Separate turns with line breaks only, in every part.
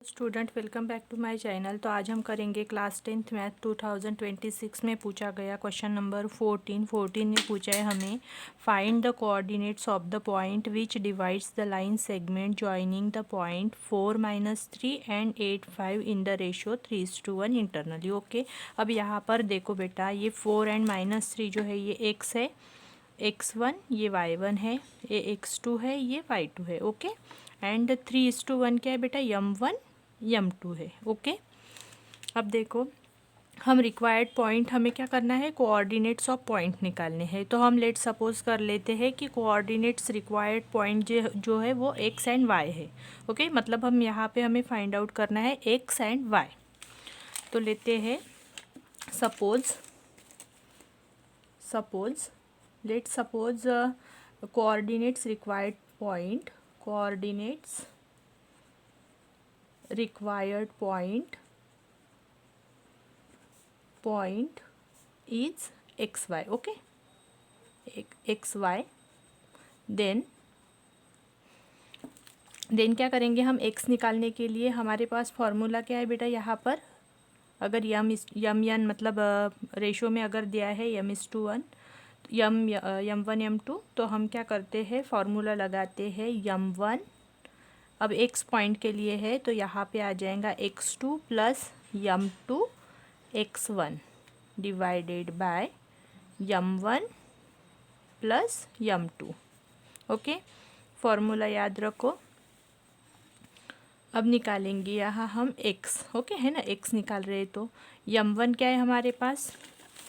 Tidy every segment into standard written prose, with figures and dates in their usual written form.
Student, welcome back to my channel. तो आज हम करेंगे क्लास 10th मैथ 2026 में पूछा गया क्वेश्चन नंबर 14 में पूछा है हमें find the coordinates of the point which divides the line segment joining the point 4-3 and 8-5 in the ratio 3:1 internally. Okay, अब यहाँ पर देखो बेटा, ये 4 एंड -3 जो है ये एक्स है, x1 ये y1 है, ये x2 है, ये y2 है। ओके, एंड 3:1 क्या है बेटा, m1 m2 है। ओके, अब देखो हम रिक्वायर्ड पॉइंट, हमें क्या करना है, कोऑर्डिनेट्स ऑफ पॉइंट निकालने हैं। तो हम लेट सपोज कर लेते हैं कि कोऑर्डिनेट्स रिक्वायर्ड पॉइंट जो है वो x एंड y है। ओके, मतलब हम यहाँ पे हमें फाइंड आउट करना है x एंड y। तो लेते हैं suppose let suppose coordinates required point is xy। Okay, xy। Then क्या करेंगे हम, x निकालने के लिए हमारे पास फॉर्मूला क्या है बेटा, यहाँ पर अगर यम मतलब रेशो में अगर दिया है m:1 m1 m2, तो हम क्या करते हैं, फॉर्मूला लगाते हैं m1। अब x पॉइंट के लिए है तो यहाँ पे आ जाएगा x2 plus m2 x1 divided by m1 plus m2। Okay, formula याद रखो। अब निकालेंगे यहाँ हम x। ओके है ना, x निकाल रहे तो m1 क्या है हमारे पास,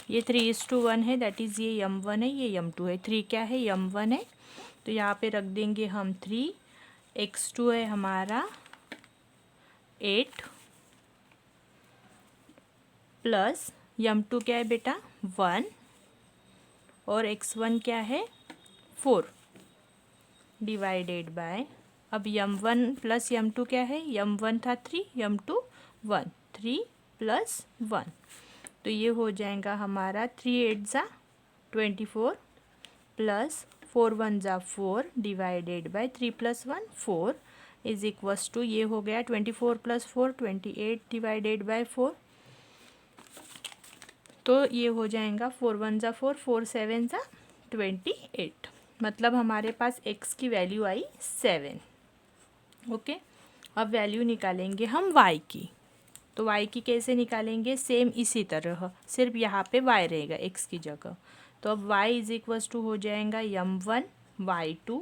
ये 3:1 है, दैट इज़ ये m1 है, ये m2 है। 3 क्या है, m1 है, तो यहाँ पे रख देंगे हम 3। x2 है हमारा 8 प्लस m2 क्या है बेटा 1, और x1 क्या है 4 डिवाइडेड बाय, अब m1 प्लस m2 क्या है, m1 था 3, m2 1, 3 प्लस 1, तो ये हो जाएगा हमारा 3 8 ज़ा 24 प्लस 4 1 ज़ा 4 divided by 3 plus 1 4 is equals to, ये हो गया 24 प्लस 4 28 डिवाइडेड बाय 4, तो ये हो जाएगा 4 1 ज़ा 4 4 7 ज़ा 28, मतलब हमारे पास x की वैल्यू आई 7। ओके, अब वैल्यू निकालेंगे हम y की। तो y की कैसे निकालेंगे, सेम इसी तरह, सिर्फ यहाँ पे y रहेगा x की जगह। तो अब y इज इक्वल्स टू हो जाएगा m1 y2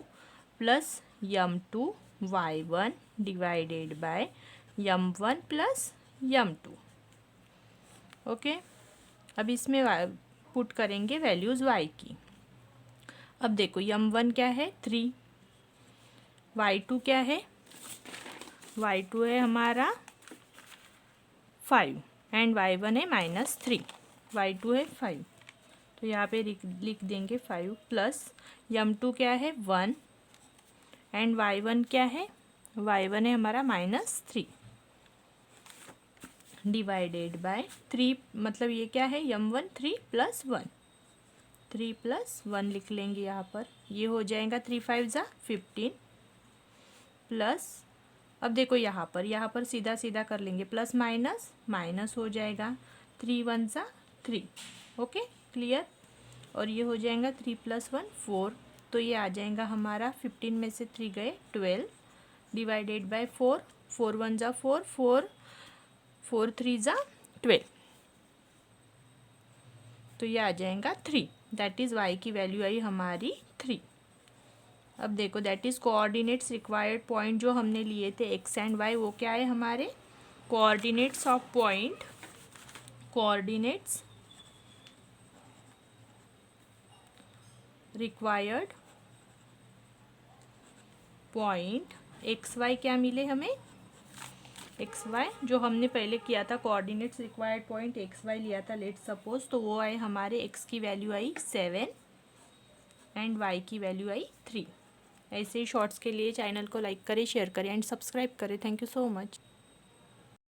plus m2 y1 divided by m1 plus m2। Okay, अब इसमें पुट करेंगे वैल्यूज़ y की। अब देखो m1 क्या है 3, y2 क्या है, y2 है हमारा 5 एंड y1 है -3, y2 है 5, तो यहाँ पे लिख देंगे 5 प्लस m2 क्या है 1 एंड y1 क्या है, y1 है हमारा -3 डिवाइडेड बाय 3, मतलब ये क्या है m1 3 प्लस 1, 3 प्लस 1 लिख लेंगे यहाँ पर, ये हो जाएगा 3 5 ज़ा 15 प्लस, अब देखो यहाँ पर सीधा सीधा कर लेंगे, प्लस माइनस माइनस हो जाएगा, 3 1 ज़ा 3। Okay, clear. और ये हो जाएगा 3 प्लस 1 4, तो ये आ जाएगा हमारा 15 में से 3 गए 12 डिवाइडेड बाय 4, 4 1 ज़ा 4 4 4 3 ज़ा 12, तो ये आ जाएगा 3, दैट इज़ y की वैल्यू आई हमारी 3। अब देखो that is coordinates required point जो हमने लिए थे x एंड y, वो क्या है हमारे coordinates of point, coordinates required point X Y क्या मिले हमें, एक्स वाई जो हमने पहले किया था, coordinates required point X Y लिया था लेट सपोज, तो वो आए हमारे x की वैल्यू आई 7 एंड y की वैल्यू आई 3। ऐसे ही शॉर्ट्स के लिए चैनल को लाइक करें, शेयर करें एंड सब्सक्राइब करें। Thank you so much.